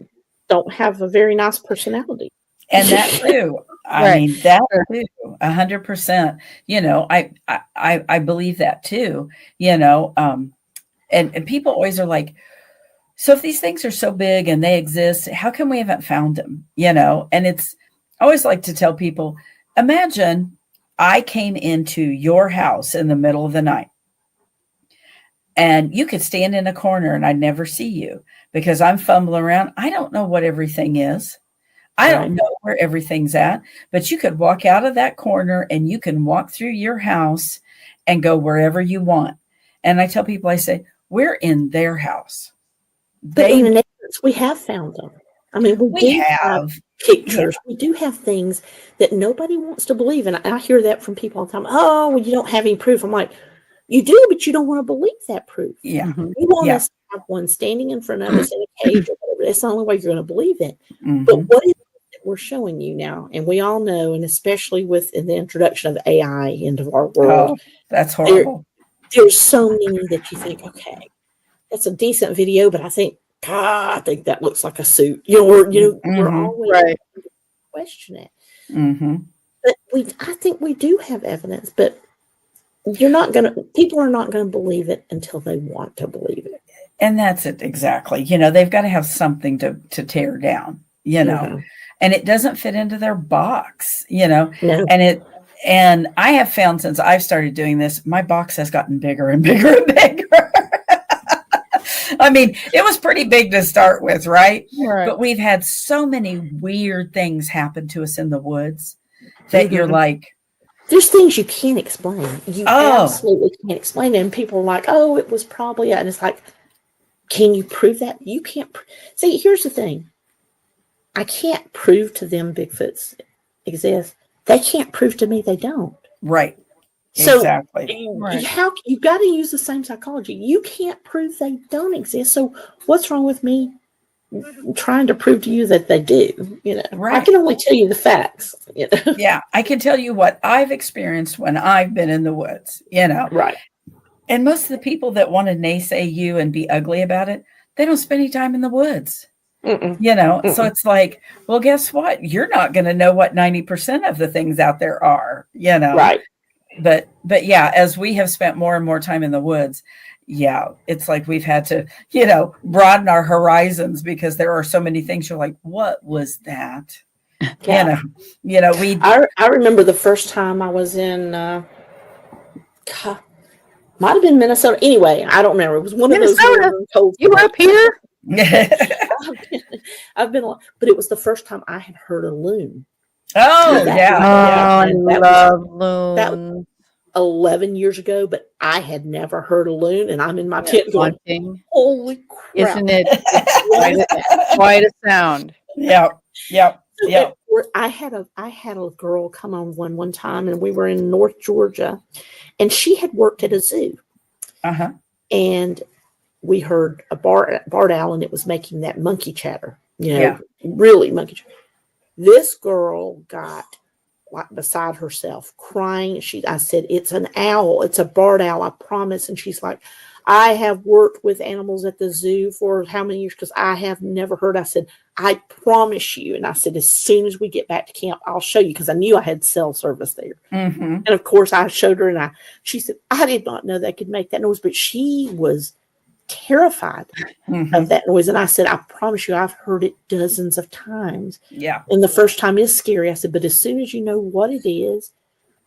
don't have a very nice personality. And that too. I mean, that too, 100%. I believe that too, and people always are like, so if these things are so big and they exist, how come we haven't found them? And it's, I always like to tell people, imagine I came into your house in the middle of the night and you could stand in a corner and I'd never see you because I'm fumbling around. I don't know what everything is. I don't know where everything's at, but you could walk out of that corner and you can walk through your house and go wherever you want. And I tell people, I say, we're in their house. But in the neighborhoods, we have found them. I mean, we have pictures. Yeah. We do have things that nobody wants to believe. And I hear that from people all the time. Oh, well, you don't have any proof. I'm like, you do, but you don't want to believe that proof. Yeah. You want us to have one standing in front of us in a cage or whatever. That's the only way you're going to believe it. Mm-hmm. But what is it that we're showing you now? And we all know, and especially with the introduction of AI into our world. Oh, that's horrible. There's so many that you think, okay, that's a decent video, but I think, God, I think that looks like a suit. We're always question it. Mm-hmm. But I think we do have evidence, but people are not gonna believe it until they want to believe it. And that's it exactly. They've got to have something to tear down, and it doesn't fit into their box, No. And I have found since I've started doing this, my box has gotten bigger and bigger and bigger. I mean, it was pretty big to start with, right? But we've had so many weird things happen to us in the woods that you're like, there's things you can't explain. You absolutely can't explain it. And people are like, oh, it was probably, and it's like, can you prove that? You can't. See, here's the thing. I can't prove to them Bigfoots exist. They can't prove to me they don't. Right. So exactly. How you got to use the same psychology. You can't prove they don't exist. So what's wrong with me trying to prove to you that they do? I can only tell you the facts. Yeah, I can tell you what I've experienced when I've been in the woods. Right. And most of the people that want to naysay you and be ugly about it, they don't spend any time in the woods. Mm-mm. So it's like, well, guess what? You're not going to know what 90% of the things out there are, Right. But yeah, as we have spent more and more time in the woods, yeah, it's like we've had to, broaden our horizons because there are so many things you're like, what was that? Yeah. I remember the first time I was in, might have been Minnesota. Anyway, I don't remember. It was one Minnesota. of those warm, cold. You were up here? I've been, but it was the first time I had heard a loon. Oh, yeah. I love loons. 11 years ago, but I had never heard a loon, and I'm in my tent going, holy crap. Isn't it quite a sound? Yeah. I had a girl come on one time, and we were in North Georgia, and she had worked at a zoo. Uh-huh. And we heard a barred owl, and it was making that monkey chatter, really monkey chatter. This girl got like beside herself, crying. I said, it's an owl. It's a barred owl, I promise. And she's like, I have worked with animals at the zoo for how many years? Because I have never heard. I said, I promise you. And I said, as soon as we get back to camp, I'll show you, because I knew I had cell service there. Mm-hmm. And of course, I showed her, and she said, I did not know they could make that noise, but she was terrified of that noise. And I said, I promise you, I've heard it dozens of times. Yeah. And the first time is scary. I said, but as soon as you know what it is,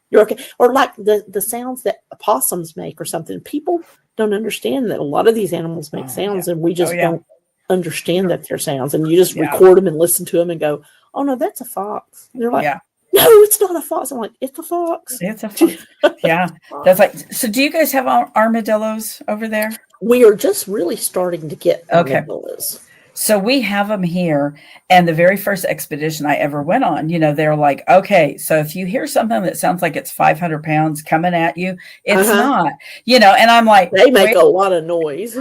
you're okay. Or like the sounds that opossums make or something. People don't understand that a lot of these animals make sounds, and we just don't understand that they're sounds. And you just record them and listen to them and go, oh no, that's a fox. And they're like, no, it's not a fox. I'm like, it's a fox. It's a fox. Yeah. That's like, so do you guys have armadillos over there? We are just really starting to get armadillos. So we have them here. And the very first expedition I ever went on, they're like, okay, so if you hear something that sounds like it's 500 pounds coming at you, it's not, and I'm like, they make a lot of noise.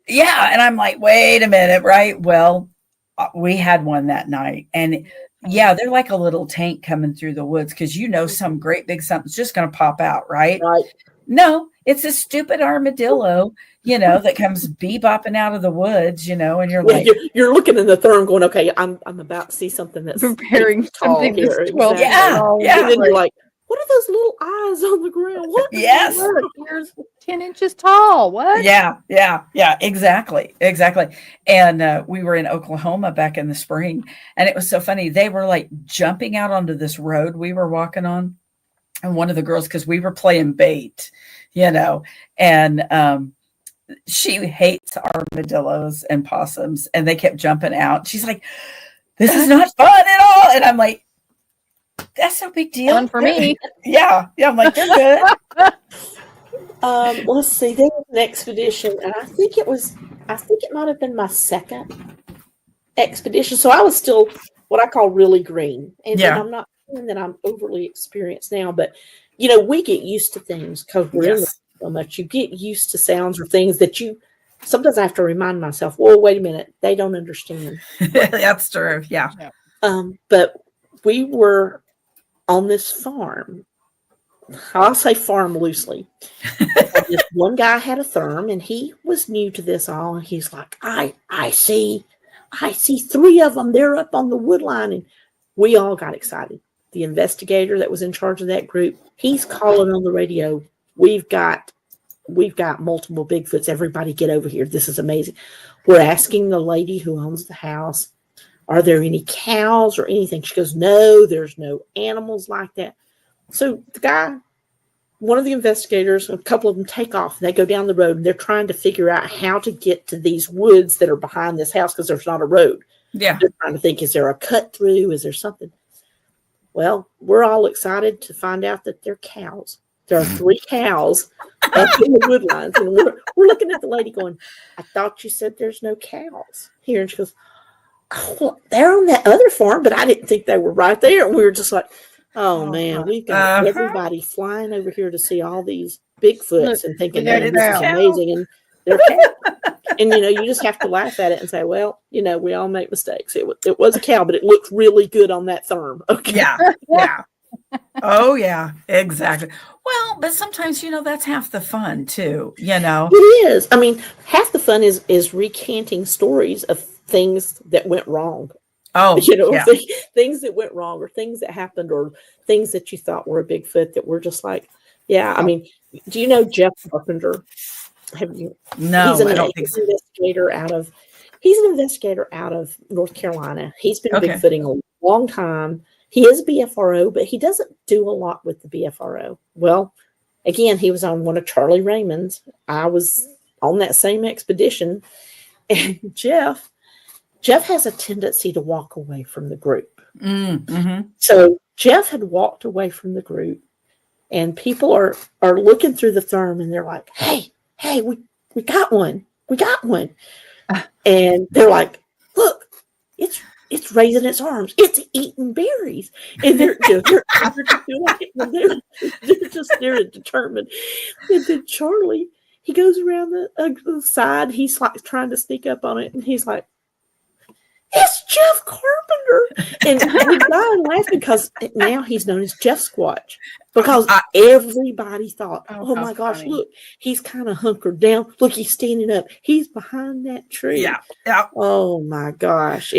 Yeah. And I'm like, wait a minute. Right. Well, we had one that night, and they're like a little tank coming through the woods, because some great big something's just going to pop out, right? No, it's a stupid armadillo, that comes bebopping out of the woods, and you're like, you're looking in the therm going, okay, I'm about to see something that's preparing something here. Exactly. And then you're like, what are those little eyes on the ground? What? Yes. Here's 10 inches tall. What? Yeah, exactly. And we were in Oklahoma back in the spring, and it was so funny. They were like jumping out onto this road we were walking on. And one of the girls, because we were playing bait, and she hates armadillos and possums, and they kept jumping out. She's like, this is not fun at all. And I'm like, that's no big deal. Fun for me. Yeah. I'm like, you're good. Let's see. There was an expedition, and I think it might have been my second expedition. So I was still what I call really green. And I'm not saying that I'm overly experienced now, but we get used to things because we're in so much. You get used to sounds or things that you sometimes I have to remind myself, well, wait a minute, they don't understand. That's true. Yeah. But we were on this farm. I'll say farm loosely. This one guy had a therm, and he was new to this all. And he's like, I see 3 of them. They're up on the wood line. And we all got excited. The investigator that was in charge of that group, he's calling on the radio. We've got multiple Bigfoots. Everybody get over here. This is amazing. We're asking the lady who owns the house, are there any cows or anything? She goes, no, there's no animals like that. So the guy, one of the investigators, a couple of them take off. And they go down the road, and they're trying to figure out how to get to these woods that are behind this house because there's not a road. Yeah. They're trying to think, is there a cut through? Is there something? Well, we're all excited to find out that they're cows. There are 3 cows up in the woodlines. And we're looking at the lady going, I thought you said there's no cows here. And she goes, oh, well, they're on that other farm, but I didn't think they were right there. And we were just like, oh man, we've got everybody flying over here to see all these Bigfoots and thinking, hey, this is amazing. And they're cows. And, you just have to laugh at it and say, well, we all make mistakes. It was a cow, but it looked really good on that therm. Okay. Yeah. Oh, yeah, exactly. Well, but sometimes, that's half the fun too, It is. I mean, half the fun is recanting stories of things that went wrong. Oh, yeah. Things that went wrong, or things that happened, or things that you thought were a Bigfoot that were just like, yeah. I Oh, mean, do you know Jeff Carpenter? Have you? no, I don't think He's so. an investigator out of. He's an investigator out of North Carolina. He's been Okay. Bigfooting a long time. He is BFRO, but he doesn't do a lot with the BFRO. Well, again, he was on one of Charlie Raymond's. I was on that same expedition, and Jeff has a tendency to walk away from the group. Mm-hmm. So Jeff had walked away from the group, and people are looking through the therm, and they're like, "Hey, we got one, we got one," and they're like, "Look, it's raising its arms, it's eating berries," and they're just they're determined. And then Charlie, he goes around the side, he's like trying to sneak up on it, and he's like, "It's Jeff Carpenter," and we died laughing because now he's known as Jeff Squatch, because everybody thought, "Oh my gosh, funny. look, he's kind of hunkered down. Look, he's standing up. He's behind that tree." Yeah. Oh my gosh!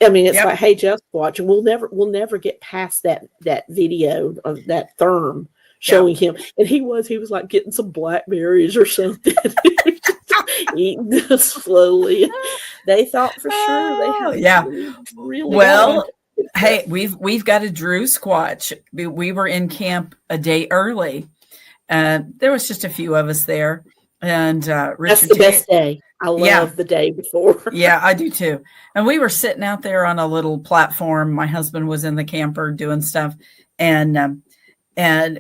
I mean, it's like, "Hey, Jeff Squatch," and we'll never get past that video of that therm showing him, and he was like getting some blackberries or something. Eating this slowly. They thought for sure they had really well. Hey, we've got a Drew Squatch. We were in camp a day early, and there was just a few of us there. And Richard, that's the best day. I love the day before. Yeah, I do too. And we were sitting out there on a little platform. My husband was in the camper doing stuff, and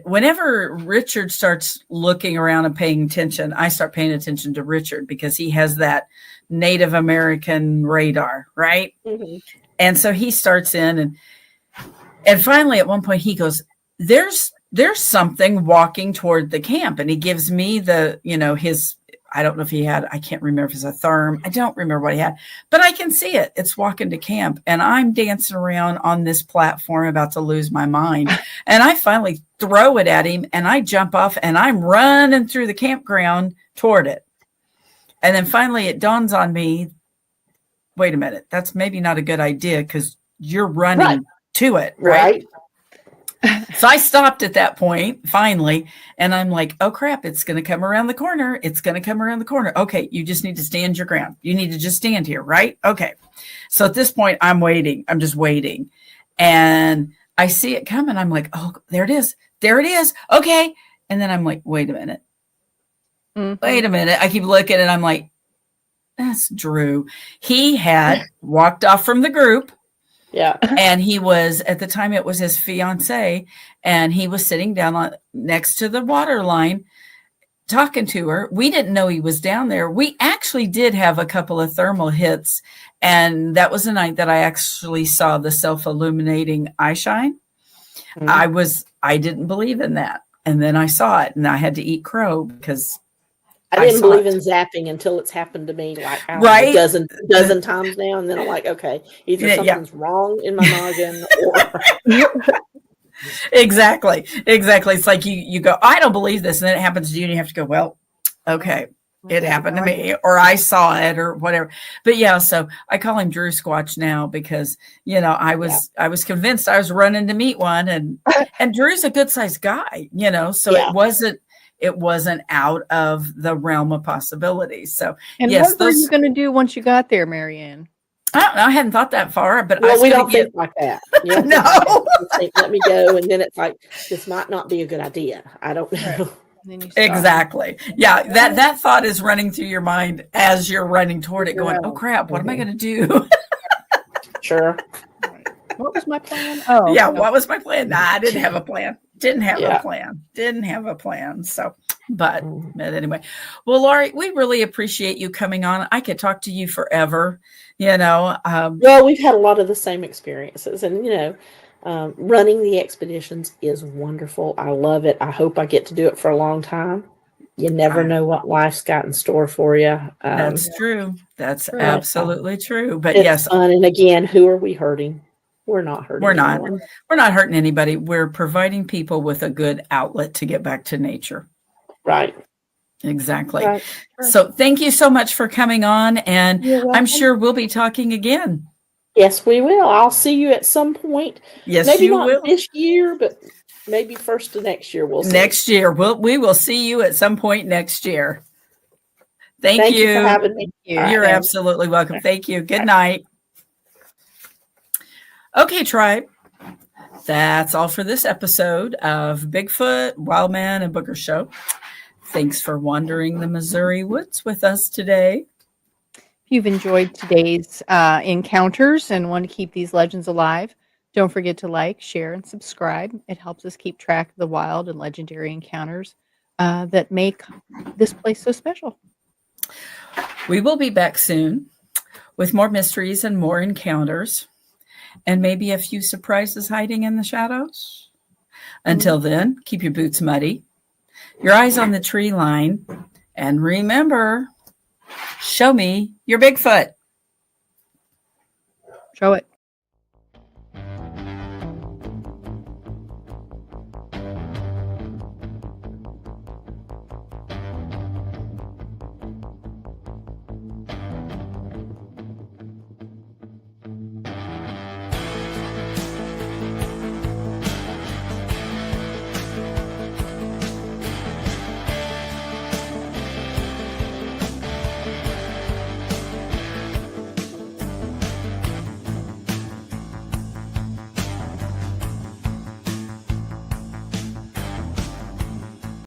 whenever Richard starts looking around and paying attention, I start paying attention to Richard because he has that Native American radar, right? Mm-hmm. And so he starts in, and finally at one point he goes, there's something walking toward the camp. And he gives me his, I don't know if he had, I can't remember if it's a therm. I don't remember what he had, but I can see it. It's walking to camp. And I'm dancing around on this platform about to lose my mind. And I finally throw it at him, and I jump off, and I'm running through the campground toward it. And then finally it dawns on me, wait a minute, that's maybe not a good idea because you're running to it, right? So I stopped at that point finally, and I'm like, oh crap, it's going to come around the corner. It's going to come around the corner. Okay, you just need to stand your ground. You need to just stand here, right? Okay. So at this point, I'm waiting. I'm just waiting. And I see it coming. I'm like, oh, there it is. There it is. Okay. And then I'm like, wait a minute. Mm-hmm. Wait a minute. I keep looking, and I'm like, that's Drew. He had walked off from the group. Yeah. And he was, at the time, it was his fiance, and he was sitting down next to the water line talking to her. We didn't know he was down there. We actually did have a couple of thermal hits, and that was the night that I actually saw the self-illuminating eye shine. Mm-hmm. I didn't believe in that. And then I saw it, and I had to eat crow because I didn't believe in zapping until it's happened to me like a dozen times now, and then I'm like, okay, either something's wrong in my noggin, or exactly. It's like you go, I don't believe this, and then it happens to you, and you have to go, well, okay, it happened to me, or I saw it, or whatever. But yeah, so I call him Drew Squatch now because I was convinced I was running to meet one, and Drew's a good sized guy, so it wasn't out of the realm of possibilities. So, and what were you going to do once you got there, Marianne? I don't know. I hadn't thought that far, but we don't think like that. No. Let me go, and then it's like, this might not be a good idea. I don't know. Exactly. Yeah, that thought is running through your mind as you're running toward it, going, "Oh crap, what am I going to do?" Sure. What was my plan? Oh, yeah. No. What was my plan? Nah, I didn't have a plan. Didn't have a plan. So, but anyway, well, Laurie, we really appreciate you coming on. I could talk to you forever, Well, we've had a lot of the same experiences, and, running the expeditions is wonderful. I love it. I hope I get to do it for a long time. You never know what life's got in store for you. That's true. That's absolutely true. But it's fun. And again, who are we hurting? We're not hurting We're not. anyone. We're not hurting anybody. We're providing people with a good outlet to get back to nature. Right. Exactly. Right. So thank you so much for coming on, and You're I'm welcome. sure we'll be talking again. Yes, we will. I'll see you at some point. Yes, Maybe you not will. this year, but maybe first of next year we'll see. Next year. We will see you at some point next year. Thank you for having me. You. All right. You're absolutely welcome. Thank you. Good night. Okay, tribe. That's all for this episode of Bigfoot, Wildman, and Booger Show. Thanks for wandering the Missouri woods with us today. If you've enjoyed today's encounters and want to keep these legends alive, don't forget to like, share, and subscribe. It helps us keep track of the wild and legendary encounters that make this place so special. We will be back soon with more mysteries and more encounters, and maybe a few surprises hiding in the shadows. Until then, keep your boots muddy, your eyes on the tree line, and remember, show me your Bigfoot. Show it.